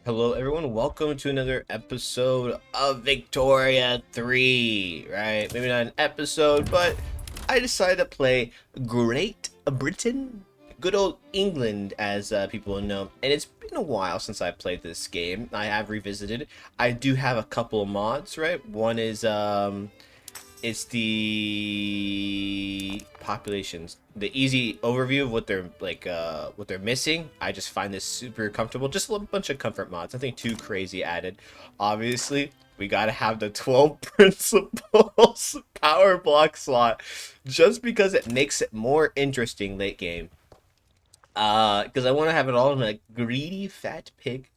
Hello everyone, welcome to another episode of Victoria 3, right? Maybe not an episode, but I decided to play Great Britain, good old England as people know. And it's been a while since I played this game. I have revisited. I do have a couple of mods, right? One is it's the populations, the easy overview of what they're like, what they're missing. I just find this super comfortable. Just a bunch of comfort mods, nothing too crazy added. Obviously, we gotta have the 12 principles power block slot, just because it makes it more interesting late game. Because I want to have it all in a greedy fat pig,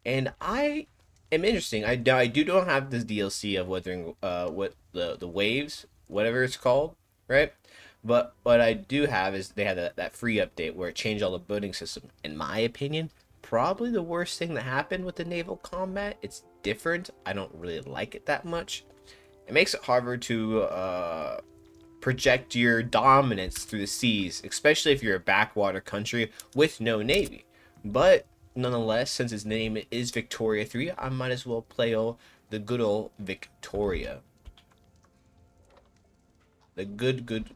and I am interesting. I don't have this DLC of weathering what the waves, whatever it's called, right? But what I do have is they had that free update where it changed all the boating system. In my opinion, probably the worst thing that happened with the naval combat. It's different. I don't really like it that much. It makes it harder to project your dominance through the seas, especially if you're a backwater country with no navy. But nonetheless, since his name is Victoria 3, I might as well play the good old Victoria. The good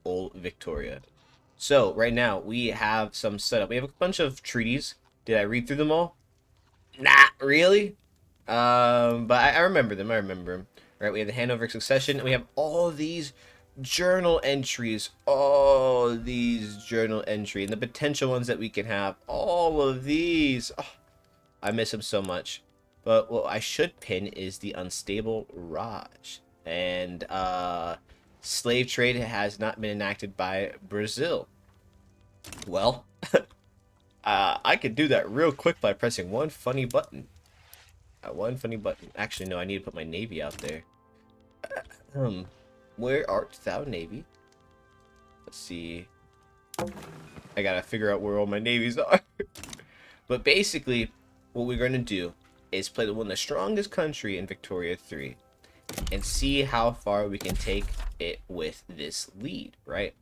old Victoria. So, right now, we have some setup. We have a bunch of treaties. Did I read through them all? Not really. But I remember them. I remember them. Right, we have the handover succession, and we have all these journal entries, all these journal entry, and the potential ones that we can have. All of these. Oh, I miss them so much. But what I should pin is the unstable Raj. And slave trade has not been enacted by Brazil. Well, I could do that real quick by pressing one funny button. One funny button. Actually, no, I need to put my navy out there. Where art thou, navy? Let's see. I gotta figure out where all my navies are. But basically, what we're gonna do is play the one of the strongest country in Victoria 3 and see how far we can take it with this lead, right?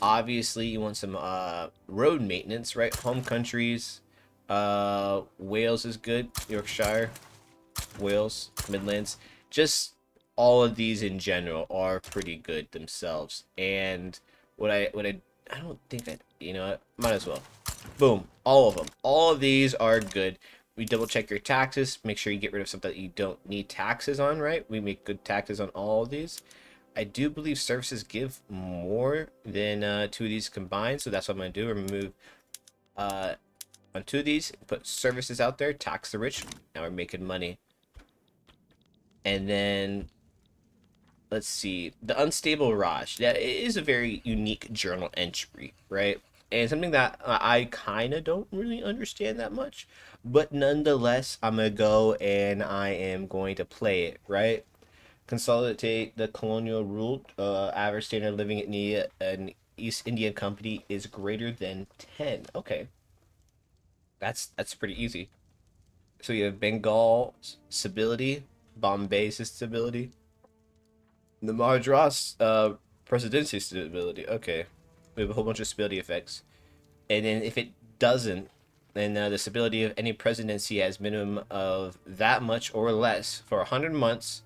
Obviously, you want some road maintenance, right? Home countries. Wales is good. Yorkshire, Wales, Midlands. Just all of these in general are pretty good themselves. And I don't think you know what, might as well. Boom, all of them. All of these are good. We double check your taxes, make sure you get rid of stuff that you don't need taxes on, right? We make good taxes on all of these. I do believe services give more than two of these combined, so that's what I'm going to do. Remove on two of these, put services out there, tax the rich. Now we're making money. And then let's see, the unstable Raj. That is a very unique journal entry, right? And something that I kind of don't really understand that much, but nonetheless, I'm gonna go and I am going to play it, right? Consolidate the colonial rule. Average standard of living in an East Indian company is greater than 10. Okay, that's pretty easy. So you have Bengal stability, Bombay stability, the Madras presidency stability. Okay, we have a whole bunch of stability effects, and then if it doesn't, then the stability of any presidency has minimum of that much or less for 100 months.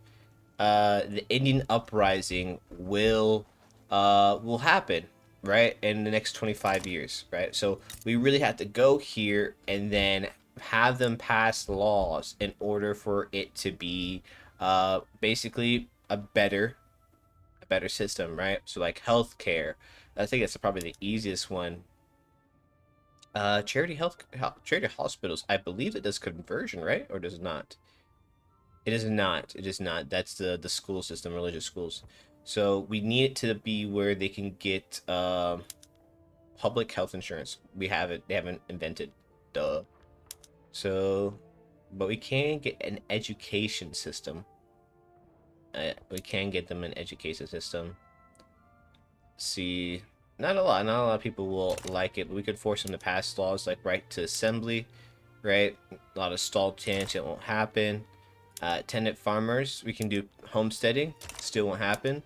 The Indian uprising will happen, right, in the next 25 years, right? So we really have to go here and then have them pass laws in order for it to be basically a better system, right? So like healthcare, I think that's probably the easiest one. Charity hospitals, I believe it does conversion, right? Or does it not? It is not. It is not. That's the school system, religious schools. So we need it to be where they can get public health insurance. We have it. They haven't invented. Duh. So, but we can get an education system. We can get them an education system. See, not a lot of people will like it, but we could force them to pass laws like right to assembly, right? A lot of stalled chance it won't happen. Tenant farmers, we can do homesteading, still won't happen,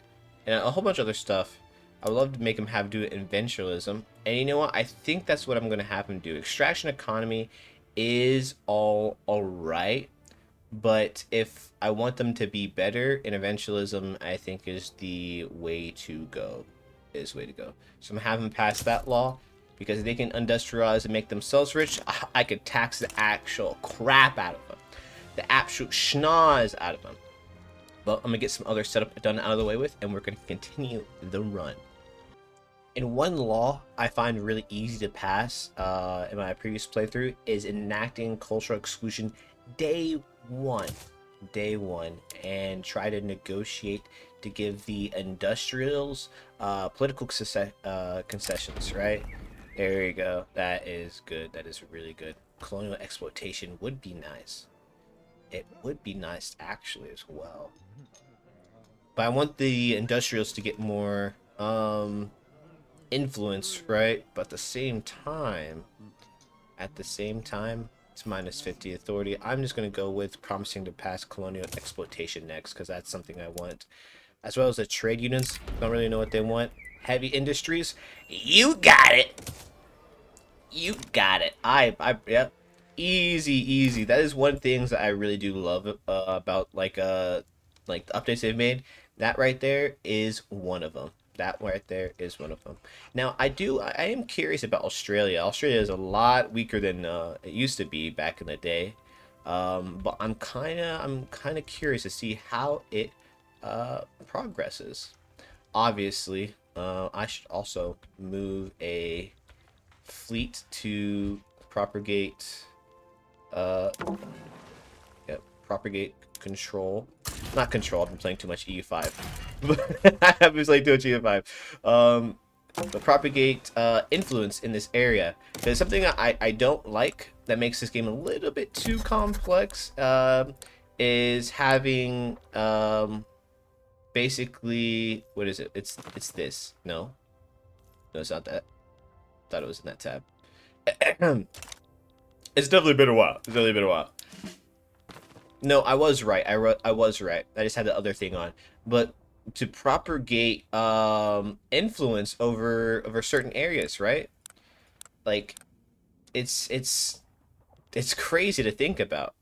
and a whole bunch of other stuff. I would love to make them have do it in venturalism, and you know what? I think that's what I'm gonna have them do. Extraction economy is all alright. But if I want them to be better, interventionism I think is the way to go. So I'm having passed that law because they can industrialize and make themselves rich. I could tax the actual crap out of them, the absolute schnoz out of them. But I'm gonna get some other setup done out of the way with, and we're gonna continue the run. In one law I find really easy to pass in my previous playthrough is enacting cultural exclusion day one. Day one, and try to negotiate to give the industrials political concessions, right? There you go. That is good. That is really good. Colonial exploitation would be nice. It would be nice actually as well. But I want the industrials to get more influence, right? But at the same time, it's minus 50 authority. I'm just going to go with promising to pass colonial exploitation next, because that's something I want. As well as the trade unions. Don't really know what they want. Heavy industries. You got it! You got it. Yep. Easy, easy. That is one thing that I really do love about, like the updates they've made. That right there is one of them. That right there is one of them. Now, I am curious about Australia. Australia is a lot weaker than it used to be back in the day. But I'm kind of curious to see how it progresses. Obviously, I should also move a fleet to propagate propagate control. Not control, I've been playing too much EU5. I've been playing too much EU5. But propagate influence in this area. There's something I don't like that makes this game a little bit too complex, is having basically, what is it? It's this. No, it's not that. Thought it was in that tab. It's definitely been a while. No, I was right. I was right. I just had the other thing on. But to propagate influence over certain areas, right? Like, it's crazy to think about.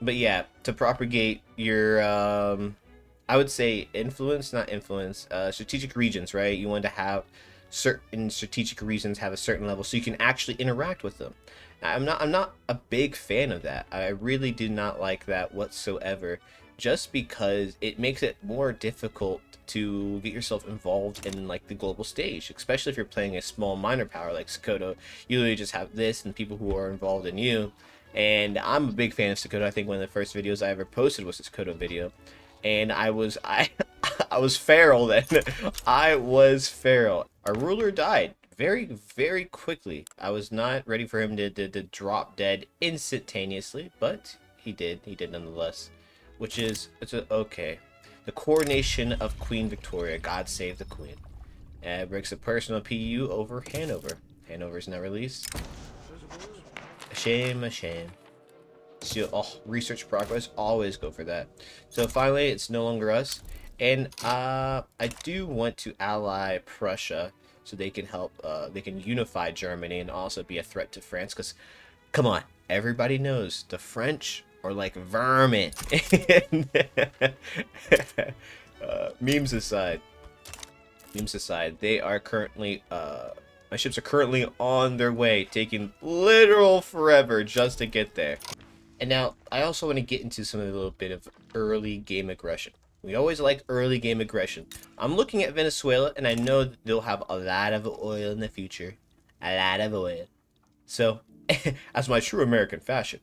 But yeah, to propagate your I would say influence, not influence, strategic regions, right? You want to have certain strategic regions have a certain level so you can actually interact with them. I'm not a big fan of that. I really do not like that whatsoever, just because it makes it more difficult to get yourself involved in like the global stage, especially if you're playing a small minor power like Sokoto. You literally just have this and people who are involved in you. And I'm a big fan of Sokoto. I think one of the first videos I ever posted was a Sokoto video. And I was feral then. I was feral. Our ruler died very, very quickly. I was not ready for him to drop dead instantaneously, but he did. He did nonetheless, which is okay. The coronation of Queen Victoria. God save the Queen. Breaks a personal PU over Hanover. Hanover's now released. A shame, a shame. So, research progress, always go for that. So finally, it's no longer us, and I do want to ally Prussia so they can help. They can unify Germany and also be a threat to France. Because, come on, everybody knows the French are like vermin. Memes aside, they are currently. My ships are currently on their way, taking literal forever just to get there. And now, I also want to get into some of a little bit of early game aggression. We always like early game aggression. I'm looking at Venezuela, and I know that they'll have a lot of oil in the future. A lot of oil. So, as my true American fashion,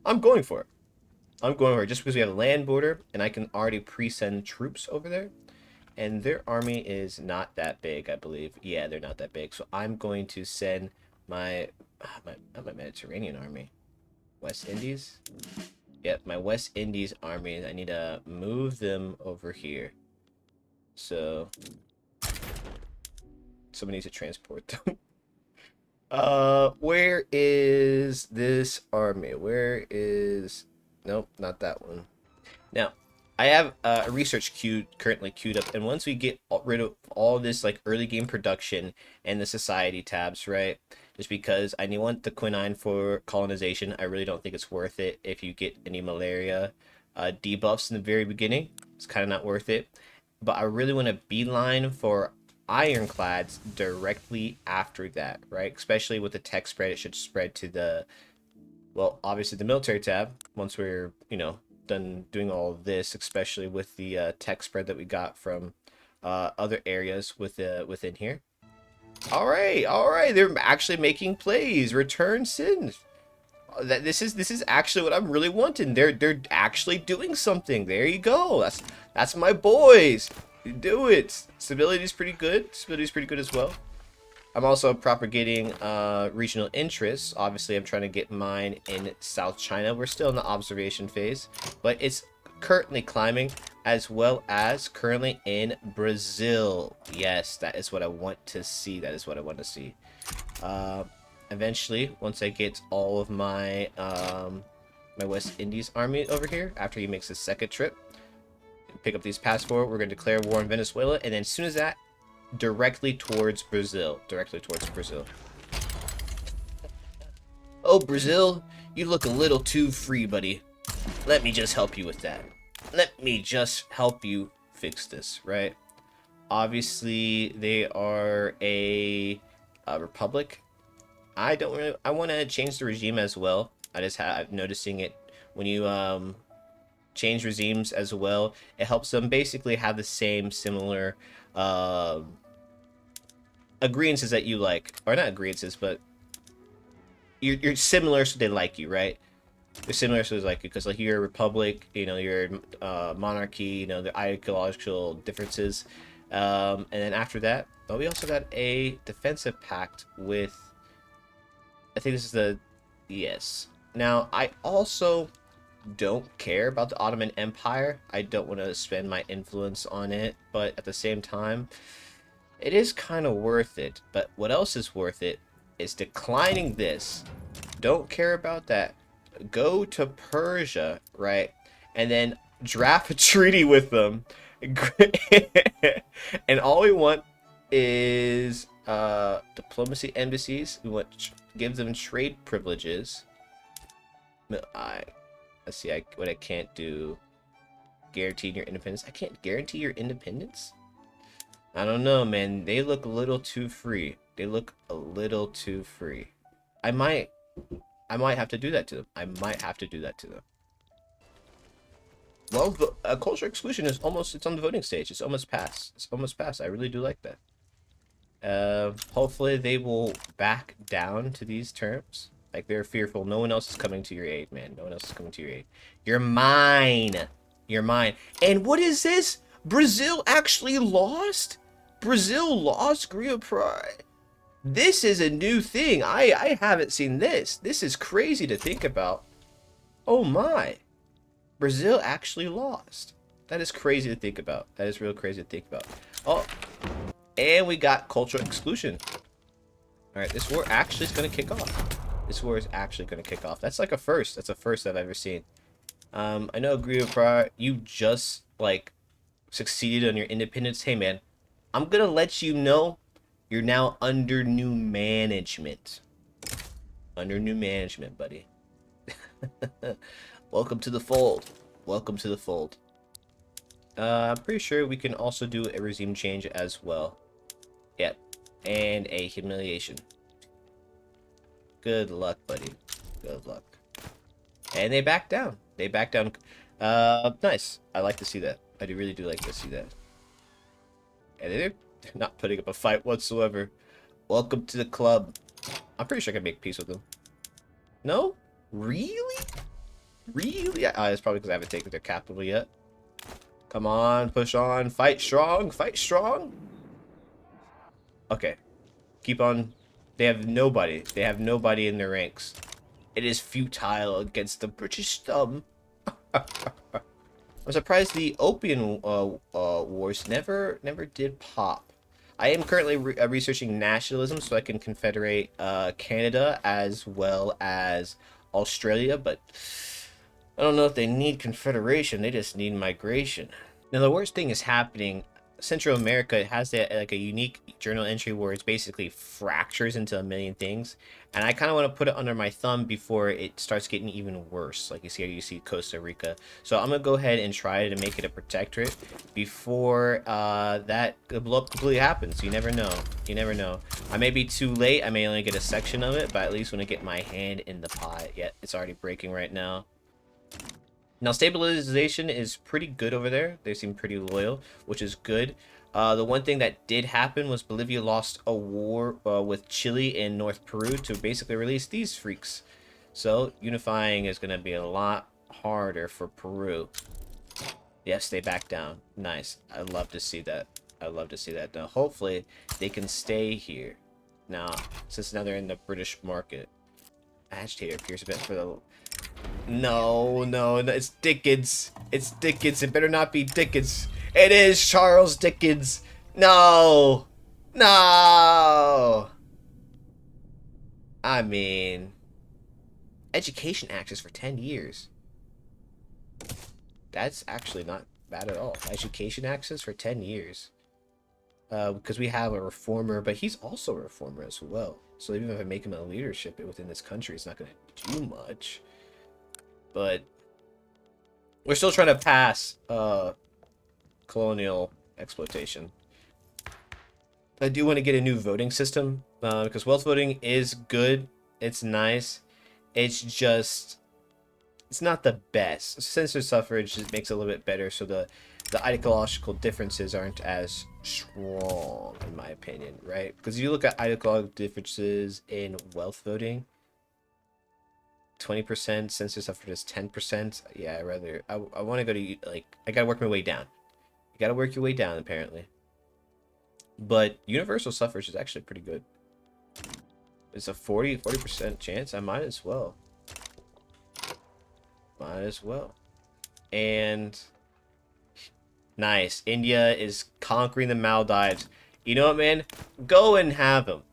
I'm going for it. Just because we have a land border, and I can already pre-send troops over there. And their army is not that big, I believe. Yeah, they're not that big. So I'm going to send my Mediterranean army. West Indies? Yep, my West Indies army. I need to move them over here. So somebody needs to transport them. Where is this army? Where is... Nope, not that one. Now, I have a research currently queued up, and once we get rid of all this like early game production and the society tabs, right? just because I want the quinine for colonization. I really don't think it's worth it if you get any malaria debuffs in the very beginning. It's kind of not worth it. But I really want to beeline for ironclads directly after that, right? Especially with the tech spread, it should spread to the, well, obviously the military tab once we're, done doing all of this, especially with the tech spread that we got from other areas within here. All right, they're actually making plays. Return sins. This is actually what I'm really wanting. They're actually doing something. There you go. That's my boys. You do it. Stability's pretty good. Stability's pretty good as well. I'm also propagating regional interests. Obviously, I'm trying to get mine in South China. We're still in the observation phase, but it's currently climbing, as well as currently in Brazil. Yes, that is what I want to see. That is what I want to see. Eventually, once I get all of my my West Indies army over here, after he makes his second trip, pick up these passports. We're going to declare war on Venezuela, and then as soon as that, directly towards Brazil. Directly towards Brazil. Oh, Brazil, you look a little too free, buddy. Let me just help you with that. Let me just help you fix this, right? Obviously, they are a republic. I want to change the regime as well. I'm noticing it when you change regimes as well. It helps them basically have the same similar agreements that you like, or not agreements, but you're similar, so they like you, right? They're similar, so they like you because like you're a republic, you're monarchy, the ideological differences, and then after that, oh, we also got a defensive pact with. I think this is yes. Now I also don't care about the Ottoman Empire. I don't want to spend my influence on it, but at the same time, it is kind of worth it. But what else is worth it is declining this. Don't care about that. Go to Persia, right? And then draft a treaty with them. And all we want is diplomacy embassies. We want to give them trade privileges. Let's see what I can't do. Guaranteeing your independence. I can't guarantee your independence? I don't know, man. They look a little too free. They look a little too free. I might have to do that to them. I might have to do that to them. Well, the cultural exclusion is it's on the voting stage. It's almost passed. It's almost passed. I really do like that. Hopefully they will back down to these terms. Like, they're fearful. No one else is coming to your aid, man. No one else is coming to your aid. You're mine. You're mine. And what is this? Brazil actually lost? Brazil lost Rio Pride. This is a new thing. I haven't seen this. This is crazy to think about. Oh my. Brazil actually lost. That is crazy to think about. That is real crazy to think about. Oh. And we got cultural exclusion. Alright, this war actually is going to kick off. This war is actually going to kick off. That's like a first. That's a first I've ever seen. I know Rio Pride, you just, like, succeeded on your independence. Hey, man. I'm going to let you know you're now under new management. Under new management, buddy. Welcome to the fold. Welcome to the fold. I'm pretty sure we can also do a regime change as well. Yep. And a humiliation. Good luck, buddy. Good luck. And they back down. They back down. Nice. I like to see that. I really do like to see that. And they're not putting up a fight whatsoever. Welcome to the club. I'm pretty sure I can make peace with them. No? Really? Really? It's probably because I haven't taken their capital yet. Come on, push on. Fight strong. Fight strong. Okay. Keep on. They have nobody. They have nobody in their ranks. It is futile against the British thumb. I'm surprised the Opium Wars never did pop. I am currently researching nationalism so I can confederate Canada as well as Australia, but I don't know if they need confederation. They just need migration. Now, the worst thing is happening Central America has that like a unique journal entry where it's basically fractures into a million things, and I kind of want to put it under my thumb before it starts getting even worse. Like you see Costa Rica. So I'm gonna go ahead and try to make it a protectorate before that blow up completely happens. You never know. You never know. I may be too late. I may only get a section of it, but at least when I get my hand in the pot, yeah, it's already breaking right now. Now, stabilization is pretty good over there. They seem pretty loyal, which is good. The one thing that did happen was Bolivia lost a war with Chile and North Peru to basically release these freaks. So, unifying is going to be a lot harder for Peru. Yes, they back down. Nice. I love to see that. I love to see that. Now, hopefully, they can stay here. Now, since now they're in the British market. Agitator appears a bit for the... No, no, no, it's Dickens. It's Dickens. It better not be Dickens. It is Charles Dickens. No. No. I mean, education access for 10 years. That's actually not bad at all. Education access for 10 years. Because we have a reformer, but he's also a reformer as well. So even if I make him a leadership within this country, it's not going to do much. But we're still trying to pass colonial exploitation. I do want to get a new voting system because wealth voting is good. It's nice. It's just it's not the best. Censor suffrage just makes it a little bit better, so the ideological differences aren't as strong, in my opinion, right? Because if you look at ideological differences in wealth voting, 20%, censor suffrage is 10%. Yeah, I want to go to, like, I gotta work my way down. You gotta work your way down, apparently. But universal suffrage is actually pretty good. It's a 40% chance. I might as well. Might as well. And nice. India is conquering the Maldives. You know what, man? Go and have them.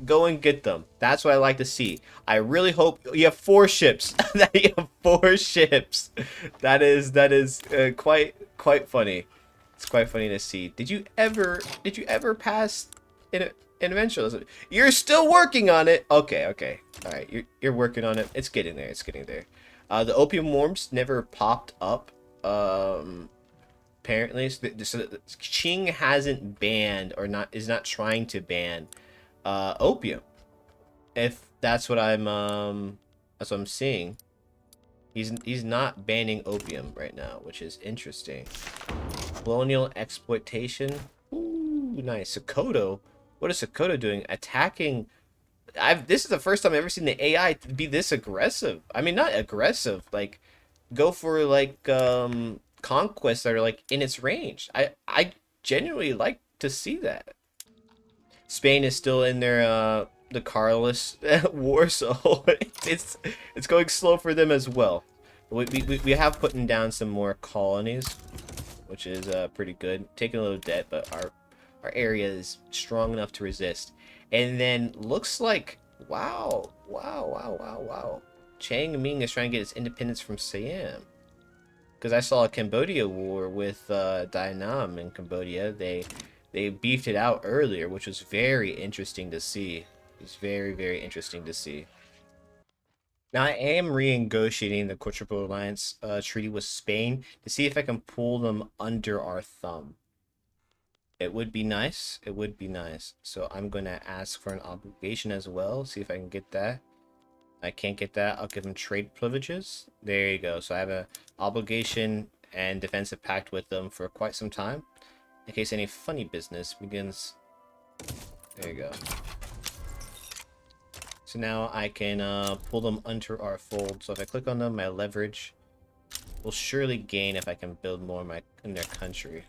Go and get them. That's what I like to see. I really hope you have 4 ships. That you have 4 ships. That is quite funny. It's quite funny to see. Did you ever pass interventionalism? You're still working on it. Okay. All right. You're working on it. It's getting there. It's getting there. The opium worms never popped up. Apparently, so Qing hasn't banned or is not trying to ban opium. If that's what I'm seeing. He's not banning opium right now, which is interesting. Colonial exploitation. Ooh, nice. Sokoto. What is Sokoto doing? Attacking. This is the first time I've ever seen the AI be this aggressive. I mean, not aggressive. Like, go for like conquests that are like in its range. I genuinely like to see that. Spain is still in their the Carlist war, so it's going slow for them as well. We have putting down some more colonies, which is pretty good. Taking a little debt, but our area is strong enough to resist. And then looks like wow. Chiang Ming is trying to get its independence from Siam. Because I saw a Cambodia war with Dai Nam in Cambodia. They beefed it out earlier, which was very interesting to see. It's very interesting to see. Now, I am renegotiating the Quadruple Alliance treaty with Spain to see if I can pull them under our thumb. It would be nice. It would be nice. So I'm going to ask for an obligation as well. See if I can get that. I can't get that. I'll give them trade privileges. There you go. So I have an obligation and defensive pact with them for quite some time. In case any funny business begins. There you go. So now I can pull them under our fold. So if I click on them, my leverage will surely gain if I can build more in their country.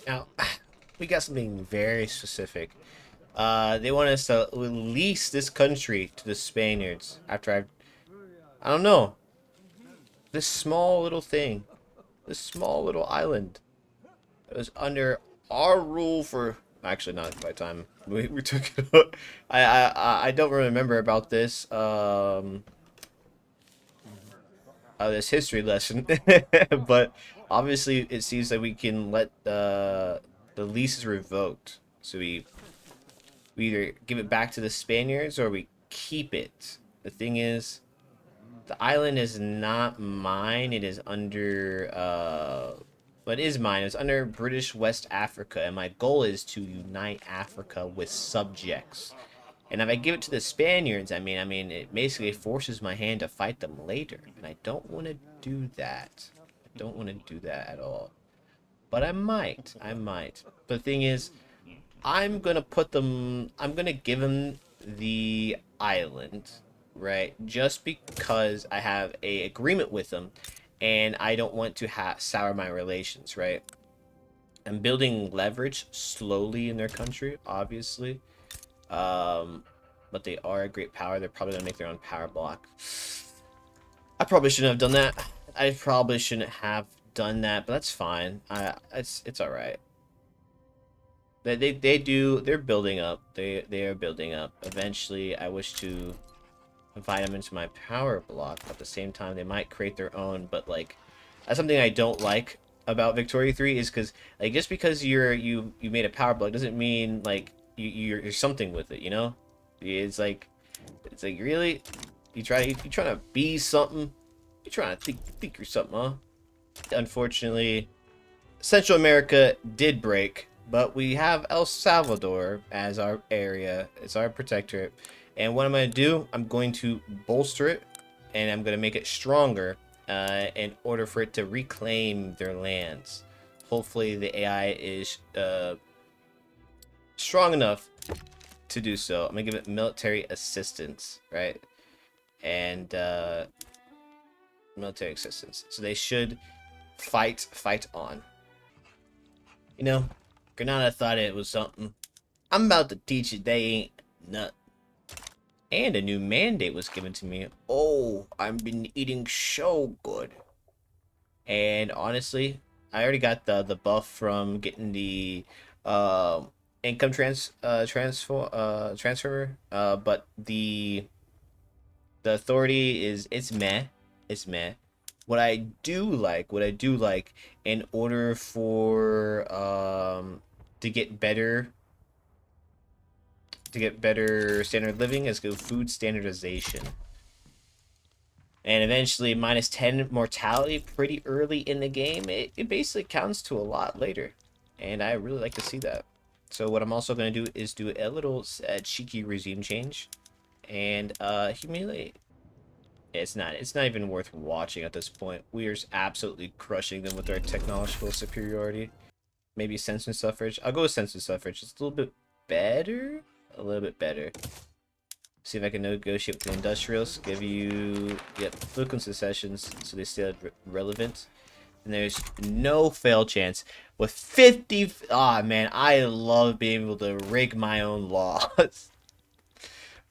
Now, we got something very specific. They want us to release this country to the Spaniards after I don't know. This small little thing. This small little island. It was under our rule for... Actually, not by the time we took it. I don't remember about this. this history lesson. But obviously, it seems that we can let the lease is revoked. So we either give it back to the Spaniards or we keep it. The thing is, the island is not mine. It is under but it is mine. It's under British West Africa, and my goal is to unite Africa with subjects. And if I give it to the Spaniards, I mean, it basically forces my hand to fight them later, and I don't want to do that. I don't want to do that at all. But I might. I might. But the thing is, I'm gonna give them the island, right? Just because I have a agreement with them, and I don't want to sour my relations, right? I'm building leverage slowly in their country, obviously. But they are a great power. They're probably gonna make their own power block. I probably shouldn't have done that. I probably shouldn't have done that, but that's fine. It's all right. They're building up. They are building up. Eventually, I wish to invite them into my power block. But at the same time, they might create their own. But like, that's something I don't like about Victoria 3 is because like just because you made a power block doesn't mean like you're something with it. You know, it's like really you trying to be something. You trying to think you're something, huh? Unfortunately, Central America did break. But we have El Salvador as our area. It's our protectorate. And what I'm going to do, I'm going to bolster it. And I'm going to make it stronger in order for it to reclaim their lands. Hopefully the AI is strong enough to do so. I'm going to give it military assistance, right? And military assistance. So they should fight on. You know, Granada thought it was something. I'm about to teach it they ain't nothing. And a new mandate was given to me. Oh, I've been eating so good. And honestly, I already got the buff from getting the income transfer. But the authority is it's meh. It's meh. What I do like, in order for to get better standard of living is go food standardization. And eventually -10 mortality pretty early in the game. It basically counts to a lot later. And I really like to see that. So what I'm also going to do is do a little cheeky regime change and humiliate. It's not even worth watching at this point. We are absolutely crushing them with our technological superiority. Maybe sense and suffrage. I'll go with sense and suffrage. It's a little bit better. A little bit better. See if I can negotiate with the industrials. Give you political concessions so they stay relevant. And there's no fail chance with 50. Ah, man, I love being able to rig my own laws.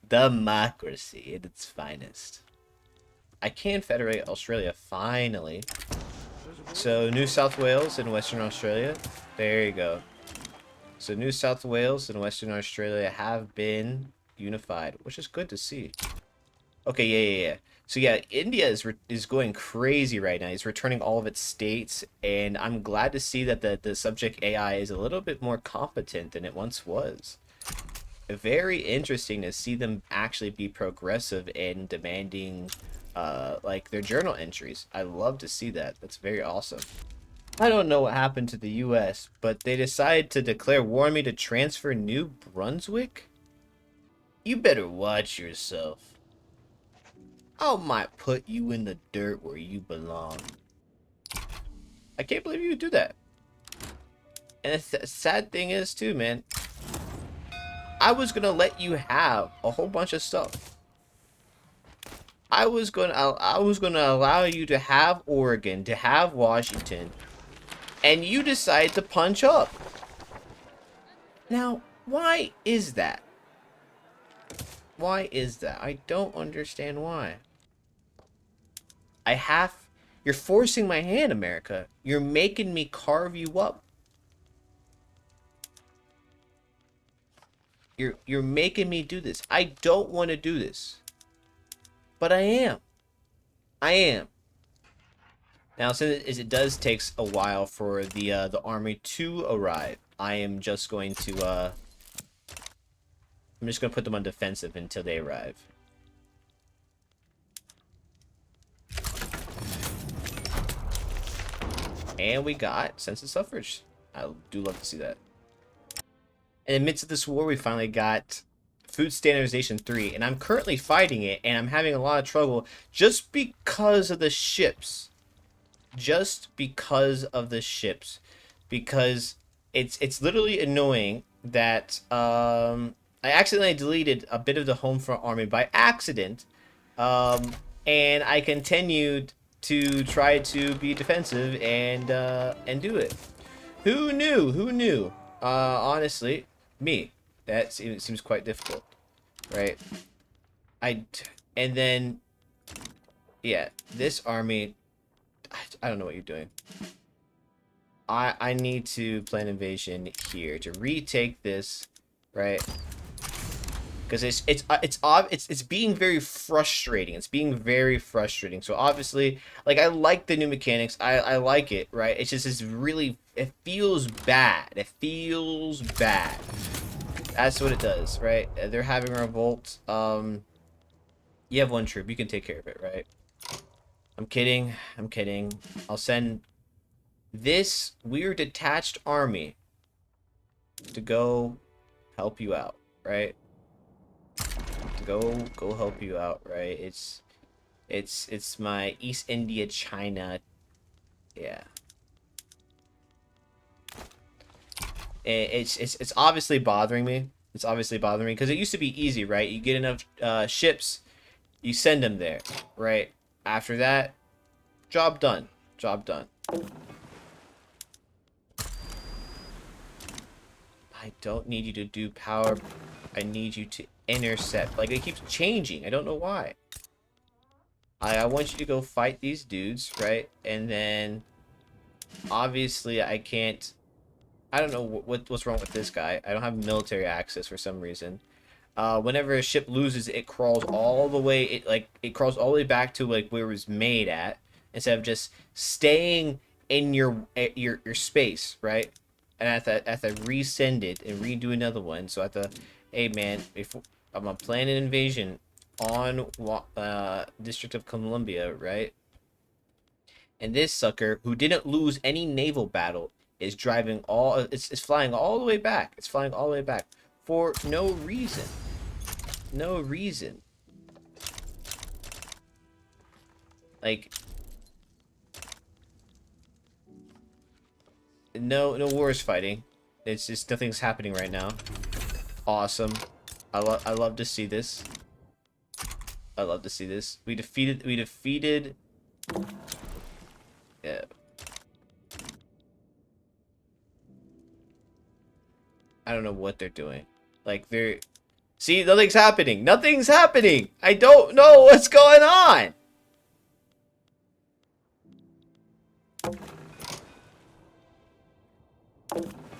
Democracy at its finest. I can federate Australia finally. So New South Wales and Western Australia. There you go. So New South Wales and Western Australia have been unified, which is good to see. Okay, yeah. So yeah, India is going crazy right now. It's returning all of its states, and I'm glad to see that the subject AI is a little bit more competent than it once was. Very interesting to see them actually be progressive and demanding like their journal entries. I love to see that. That's very awesome. I don't know what happened to the US, but they decided to declare war on me to transfer New Brunswick? You better watch yourself. I might put you in the dirt where you belong. I can't believe you would do that. And the sad thing is too, man, I was gonna let you have a whole bunch of stuff. I was gonna allow you to have Oregon, to have Washington, and you decide to punch up. Now, why is that? Why is that? I don't understand why. You're forcing my hand, America. You're making me carve you up. You're making me do this. I don't want to do this. But I am. I am. Now, since it does takes a while for the army to arrive, I'm just going to put them on defensive until they arrive. And we got census suffrage. I do love to see that. In the midst of this war, we finally got Food Standardization 3, and I'm currently fighting it, and I'm having a lot of trouble just because of the ships. Just because of the ships. Because it's literally annoying that I accidentally deleted a bit of the home front army by accident, and I continued to try to be defensive and do it. Who knew? Who knew? Honestly, me. That seems quite difficult, right? And then, yeah, this army. I don't know what you're doing. I need to plan invasion here to retake this, right? Because it's being very frustrating. It's being very frustrating. So obviously, like, I like the new mechanics. I like it, right? It's just it feels bad. It feels bad. That's what it does, right? They're having a revolt. You have one troop. You can take care of it, right? I'm kidding. I'm kidding. I'll send this weird detached army to go help you out, right? To go help you out, right? It's my East India China, yeah. It's obviously bothering me. It's obviously bothering me because it used to be easy, right? You get enough ships, you send them there, right? After that, job done. Job done. I don't need you to do power. I need you to intercept. Like, it keeps changing. I don't know why. I want you to go fight these dudes, right? And then, obviously, I can't... I don't know what's wrong with this guy. I don't have military access for some reason. Whenever a ship loses, it crawls all the way... It crawls all the way back to, like, where it was made at. Instead of just staying in your space, right? And I have to resend it and redo another one. So I have to, hey man, if I'm gonna plan an invasion on District of Columbia, right? And this sucker, who didn't lose any naval battle, is driving it's flying all the way back. It's flying all the way back for no reason. No reason. Like, no wars fighting. It's just nothing's happening right now. Awesome. I love to see this. I love to see this. We defeated yeah. I don't know what they're doing. Like, see, nothing's happening. Nothing's happening. I don't know what's going on.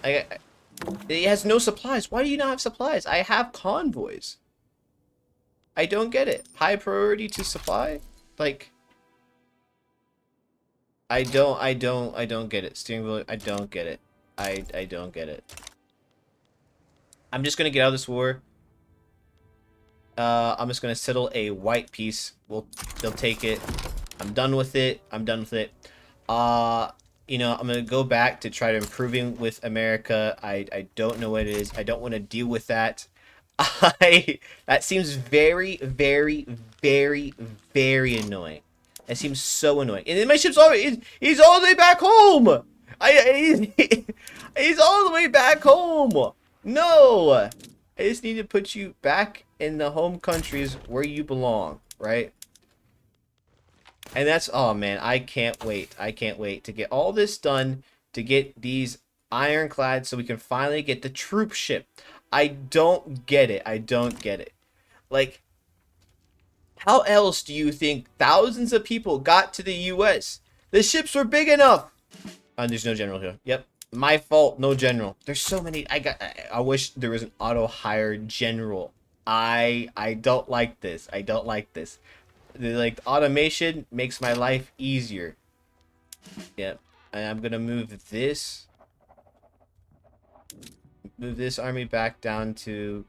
It has no supplies. Why do you not have supplies? I have convoys. I don't get it. High priority to supply? Like, I don't get it. Steering wheel, I don't get it. I don't get it. I'm just gonna get out of this war. I'm just gonna settle a white peace. They'll take it. I'm done with it. I'm done with it. You know, I'm gonna go back to try to improving with America. I don't know what it is. I don't want to deal with that. That seems very, very, very, very annoying. That seems so annoying. And then my ship's already he's all the way back home. He's all the way back home. No. I just need to put you back in the home countries where you belong, right? And that's, oh man, I can't wait. I can't wait to get all this done, to get these ironclads so we can finally get the troop ship. I don't get it. I don't get it. Like, how else do you think thousands of people got to the US? The ships were big enough. There's no general here. Yep. My fault, no general. There's so many. I wish there was an auto hire general. I don't like this. I don't like this. The automation makes my life easier. Yep. And I'm gonna move this army back down to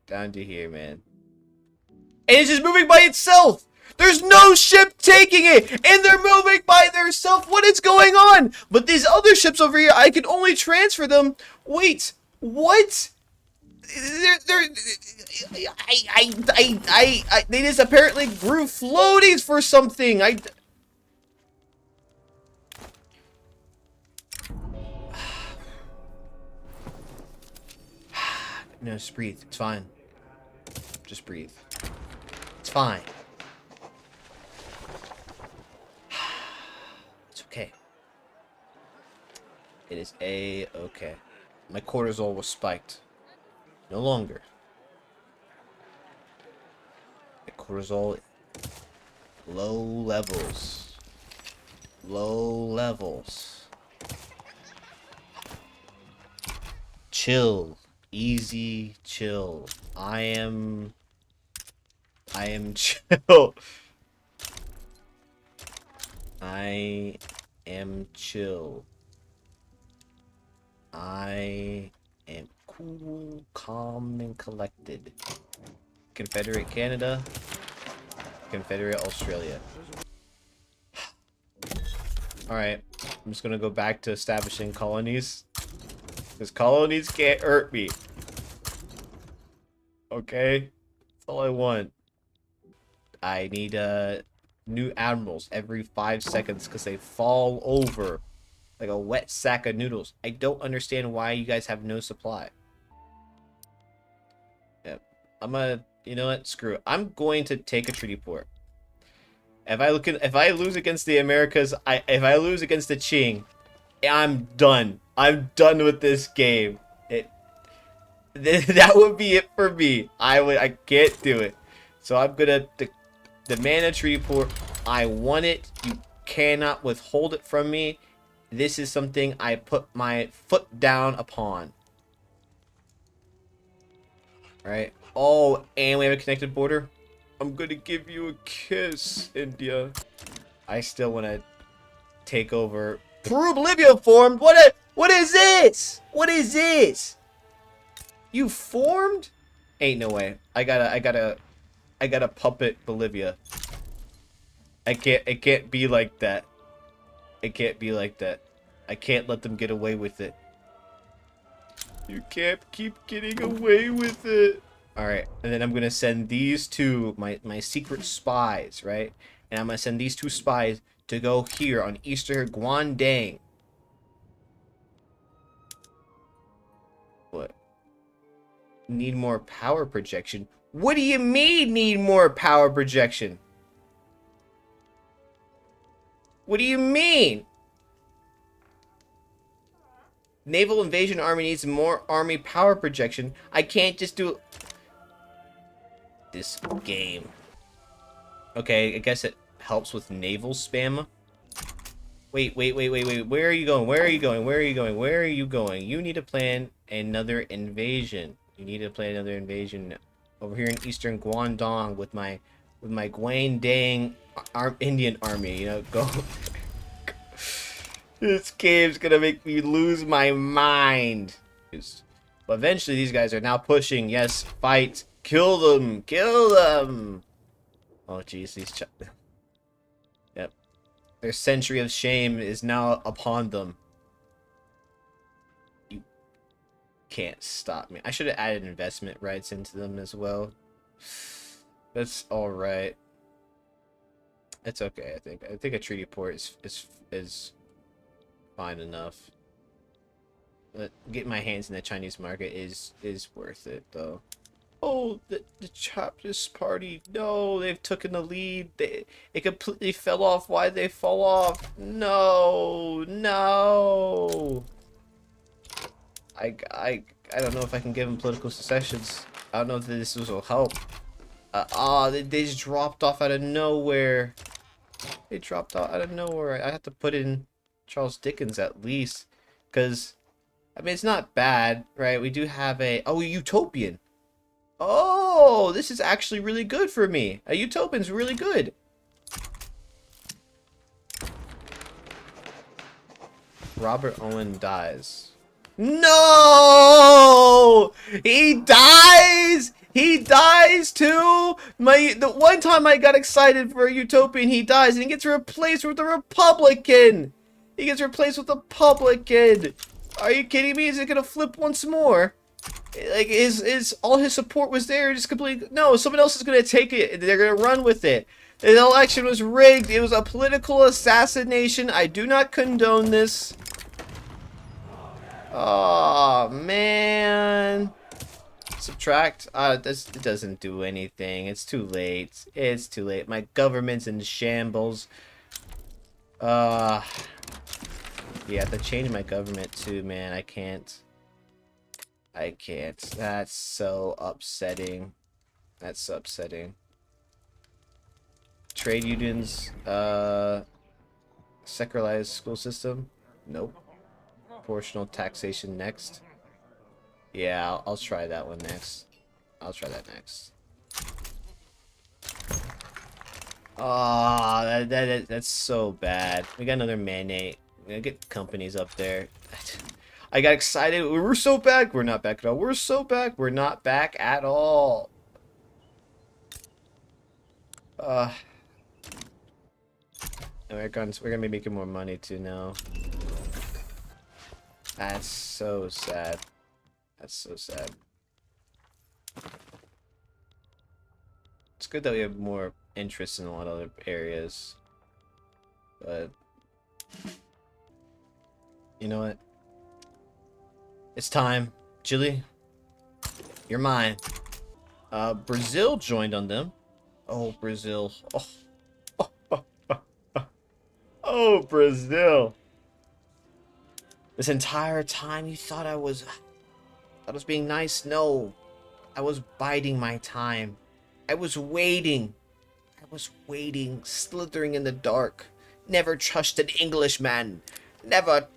here, man. And it's just moving by itself. There's no ship taking it, and they're moving by themselves. What is going on? But these other ships over here, I can only transfer them. Wait, what? They just apparently grew floaties for something. No, just breathe. It's fine. Just breathe. It's fine. It's okay. It is A-okay. My cortisol was spiked. No longer. My cortisol, low levels. Low levels. Chill. Easy chill. I am chill. I am chill. I am cool, calm, and collected. Confederate Canada. Confederate Australia. Alright. I'm just gonna go back to establishing colonies. Because colonies can't hurt me. Okay? That's all I want. I need new admirals every 5 seconds because they fall over like a wet sack of noodles. I don't understand why you guys have no supply. Yep. You know what? Screw it. I'm going to take a treaty port. If I lose against the Americas, if I lose against the Qing, I'm done. I'm done with this game. That would be it for me. I can't do it. So I'm gonna demand a treaty port. I want it. You cannot withhold it from me. This is something I put my foot down upon. Alright. Oh, and we have a connected border. I'm gonna give you a kiss, India. I still want to take over. Peru, Bolivia formed? What is this? What is this? You formed? Ain't no way. I gotta puppet Bolivia. It can't be like that. It can't be like that. I can't let them get away with it. You can't keep getting away with it. Alright, and then I'm gonna send these two, my secret spies, right? And I'm gonna send these two spies to go here on Eastern Guangdong. What? Need more power projection? What do you mean need more power projection? What do you mean? Naval Invasion Army needs more army power projection. I can't just do this game. Okay, I guess it helps with naval spam. Wait. Where are you going? Where are you going? Where are you going? Where are you going? You need to plan another invasion. You need to plan another invasion over here in Eastern Guangdong with my Guangdong Indian army. You know, go. This game's gonna make me lose my mind. But eventually, these guys are now pushing. Yes, fight, kill them, kill them. Oh, jeez, these. Yep, their century of shame is now upon them. You can't stop me. I should have added investment rights into them as well. That's all right. It's okay. I think a treaty port is fine enough. But getting my hands in the Chinese market is worth it though. Oh, the Chaplist party. No, they've taken the lead. It completely fell off. Why'd they fall off? No. I don't know if I can give them political secessions. I don't know if this will help. They just dropped off out of nowhere. They dropped out of nowhere. I have to put in Charles Dickens at least, because I mean it's not bad, right? We do have a utopian. Oh, this is actually really good for me. A utopian's really good. Robert Owen dies. No! He dies! He dies too! The one time I got excited for a Utopian, he dies and he gets replaced with a Republican! He gets replaced with a Republican! Are you kidding me? Is it gonna flip once more? Like, is all his support was there? Just completely... No, someone else is gonna take it. They're gonna run with it. The election was rigged. It was a political assassination. I do not condone this. Oh, man. Subtract. It doesn't do anything. It's too late. It's too late. My government's in shambles. Yeah, I have to change my government too, man. I can't. That's so upsetting. That's so upsetting. Trade unions, secularized school system? Nope. Proportional taxation next. Yeah, I'll try that one next. I'll try that next. Oh, that's so bad. We got another mandate. We're gonna get companies up there. I got excited. We're so back. We're not back at all. We're so back. We're not back at all. We're gonna be making more money too now. That's so sad. That's so sad. It's good that we have more interest in a lot of other areas. But you know what? It's time. Chile, you're mine. Brazil joined on them. Oh, Brazil. Oh. Oh, Brazil. This entire time you thought I was being nice? No. I was biding my time. I was waiting. I was waiting, slithering in the dark. Never trust an Englishman. Never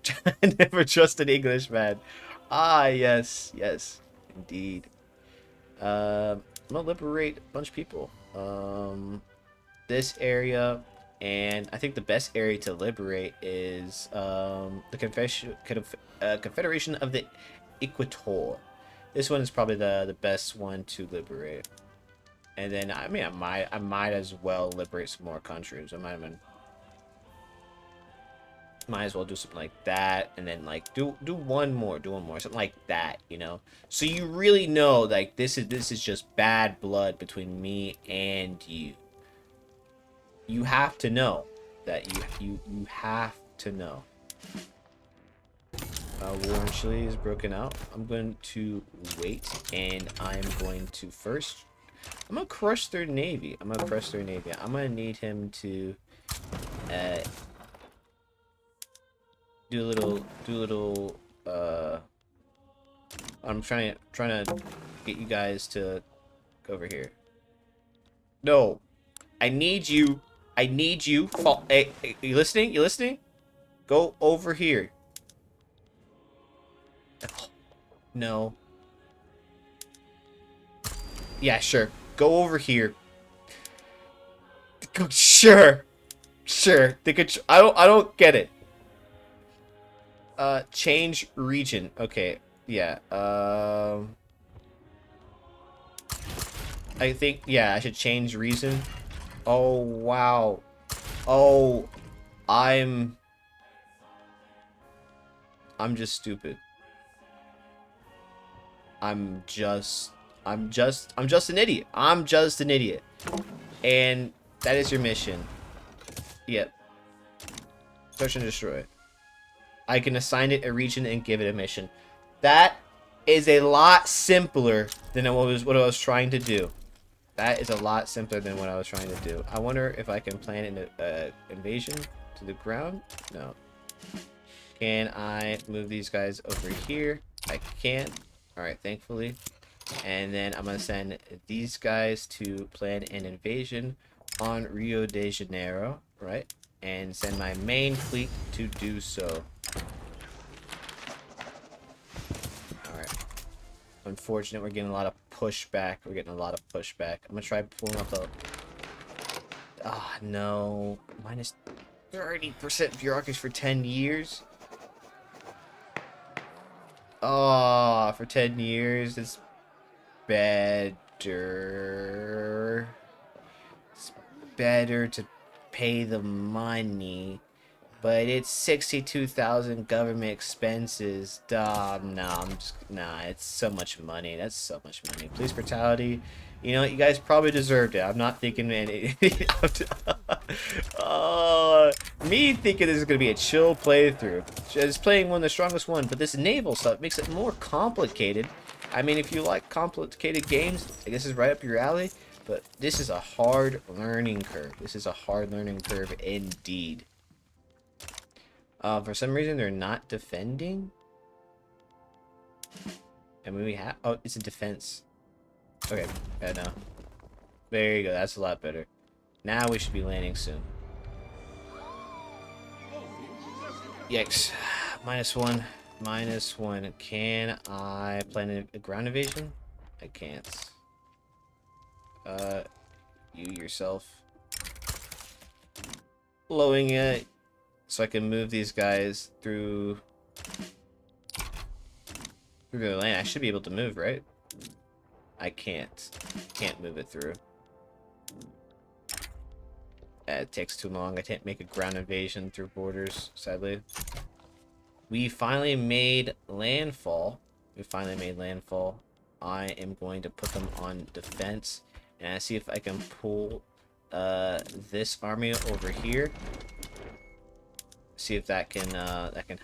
trust an Englishman. Ah, yes, yes, indeed. I'm gonna liberate a bunch of people. This area, and I think the best area to liberate is the Confederation of the Equator. This one is probably the best one to liberate. And then I mean I might as well liberate some more countries. Might as well do something like that, and then like do one more, something like that, you know. So you really know like this is just bad blood between me and you. You have to know that you have to know. War in Chile is broken out. I'm going to wait, and I'm going to first. I'm gonna crush their navy. I'm gonna need him to do a little I'm trying to get you guys to go over here. No. I need you. Hey, you listening? You listening? Go over here. No. Yeah, sure. Go over here. Sure. I don't get it. Change region. Okay. Yeah. I think I should change reason. Oh wow. Oh, I'm just stupid. I'm just an idiot. I'm just an idiot. And that is your mission. Yep. Search and destroy. I can assign it a region and give it a mission. That is a lot simpler than what I was trying to do. That is a lot simpler than what I was trying to do. I wonder if I can plan an invasion to the ground. No. Can I move these guys over here? I can. Alright, thankfully. And then I'm going to send these guys to plan an invasion on Rio de Janeiro, right? And send my main fleet to do so. Alright. Unfortunate, we're getting a lot of pushback. I'm going to try pulling up a... Ah, no. Minus 30% bureaucracy for 10 years? Oh, for 10 years, it's better. It's better to pay the money. But it's 62,000 government expenses. Duh, nah, nah, it's so much money. That's so much money. Police brutality. You know, you guys probably deserved it. I'm not thinking, man. Me thinking this is going to be a chill playthrough. Just playing one of the strongest one, but this naval stuff makes it more complicated. I mean, if you like complicated games, I guess this is right up your alley. But this is a hard learning curve. This is a hard learning curve indeed. For some reason, they're not defending. I mean, we have... Oh, it's a defense. Okay, yeah, no. There you go, that's a lot better. Now we should be landing soon. Yikes. -1. -1. Can I plan a ground invasion? I can't. You yourself. Blowing it. So I can move these guys through the land. I should be able to move, right? I can't. Can't move it through. It takes too long. I can't make a ground invasion through borders, sadly. We finally made landfall. I am going to put them on defense. And I see if I can pull this army over here. See if that can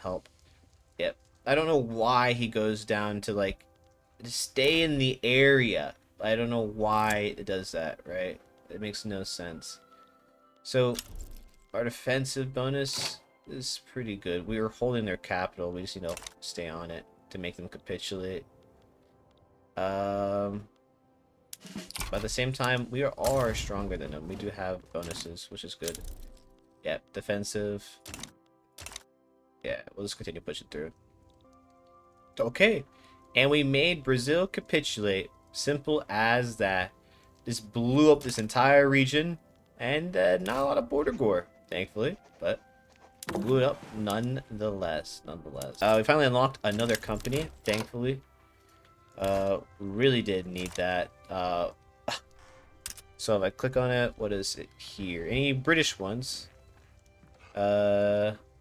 help. Yep. I don't know why he goes down to like stay in the area. I don't know why it does that, right? It makes no sense. So our defensive bonus is pretty good. We were holding their capital. We just need to stay on it to make them capitulate. But at the same time, we are stronger than them. We do have bonuses, which is good. Yep, defensive. Yeah, we'll just continue pushing through. Okay. And we made Brazil capitulate. Simple as that. Just blew up this entire region. And not a lot of border gore, thankfully. But blew it up nonetheless. We finally unlocked another company, thankfully. Really did need that. So if I click on it, what is it here? Any British ones?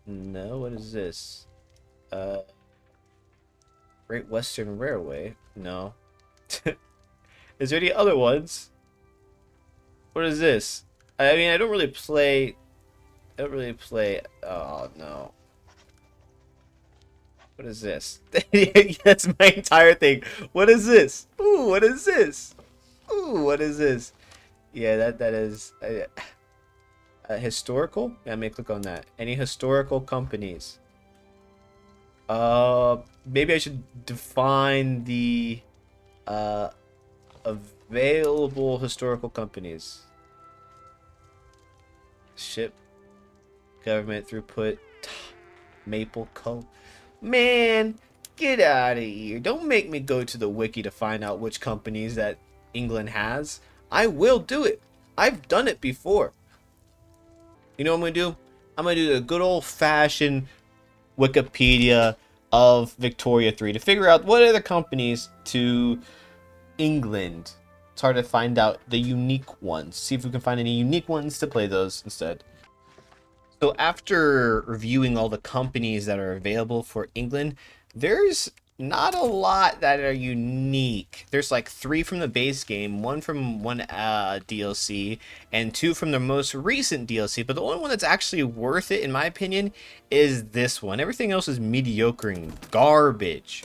No, what is this? Great Western Railway? No. Is there any other ones? What is this? I mean, I don't really play... Oh, no. What is this? That's my entire thing. What is this? Ooh, what is this? Ooh, what is this? Yeah, that is... historical? Yeah, let me click on that. Any historical companies? Maybe I should define the available historical companies. Ship, government throughput, Maple Co. Man, get out of here. Don't make me go to the wiki to find out which companies that England has. I will do it. I've done it before. You know what I'm going to do? I'm going to do the good old-fashioned Wikipedia of Victoria 3 to figure out what are the companies to England. It's hard to find out the unique ones. See if we can find any unique ones to play those instead. So after reviewing all the companies that are available for England, there's not a lot that are unique. There's like 3 from the base game, 1 from one DLC, and 2 from the most recent DLC. But the only one that's actually worth it, in my opinion, is this one. Everything else is mediocre and garbage,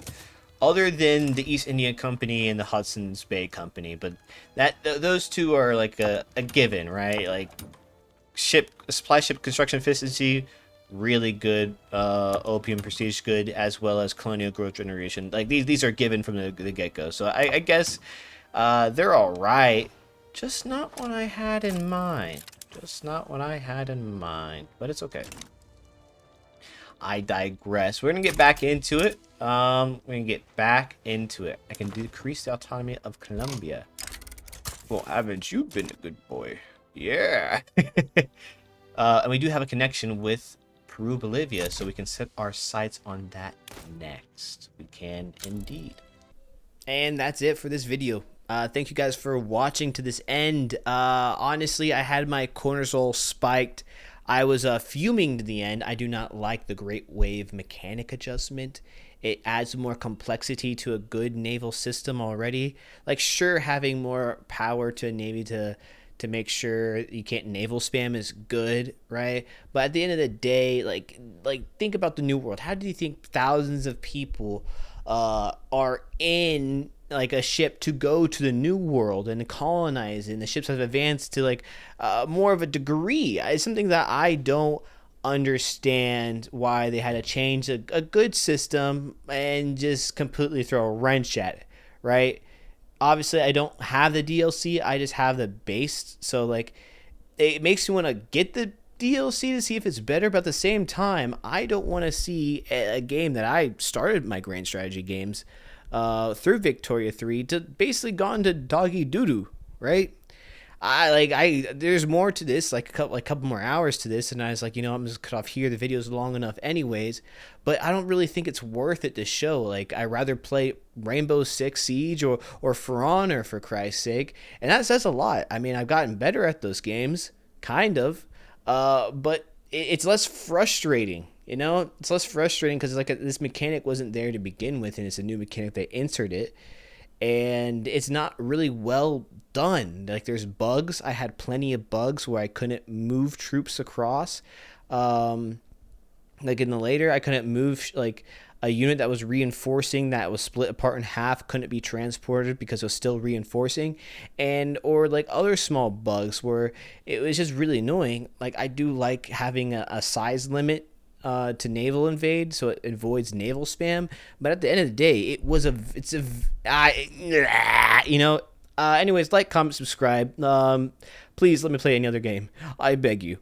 other than the East India Company and the Hudson's Bay Company. But those 2 are like a given, right? Like supply ship construction efficiency, really good. Opium prestige, good, as well as colonial growth generation. Like these are given from the get-go. So I guess they're all right, just not what I had in mind. But it's okay. I digress. We're gonna get back into it. I can decrease the autonomy of Colombia. Well, haven't you been a good boy? Yeah. And we do have a connection with Peru, Bolivia, so we can set our sights on that next. We can indeed. And that's it for this video. Thank you guys for watching to this end. Honestly, I had my cortisol spiked. I was fuming to the end. I do not like the Great Wave mechanic adjustment. It adds more complexity to a good naval system already. Like, sure, having more power to a navy to make sure you can't naval spam is good, right? But at the end of the day, like think about the New World. How do you think thousands of people are in like a ship to go to the New World and colonize, and the ships have advanced to like more of a degree? It's something that I don't understand, why they had to change a good system and just completely throw a wrench at it, right? Obviously, I don't have the DLC. I just have the base. So, like, it makes me want to get the DLC to see if it's better. But at the same time, I don't want to see a game that I started my grand strategy games through Victoria 3 to basically gone to doggy doo-doo, right? There's more to this, like a couple more hours to this, and I was like, I'm just cut off here. The video's long enough anyways, but I don't really think it's worth it to show. Like, I'd rather play Rainbow Six Siege or For Honor, for Christ's sake, and that says a lot. I mean, I've gotten better at those games, kind of, but it's less frustrating. It's less frustrating because like this mechanic wasn't there to begin with, and it's a new mechanic they inserted, and it's not really well done. Like, there's bugs. I had plenty of bugs where I couldn't move troops across. Like in the later, I couldn't move like a unit that was reinforcing that was split apart in half, couldn't be transported because it was still reinforcing, and or like other small bugs where it was just really annoying. Like, I do like having a size limit to naval invade, so it avoids naval spam. But at the end of the day, anyways, like, comment, subscribe. Please let me play any other game. I beg you.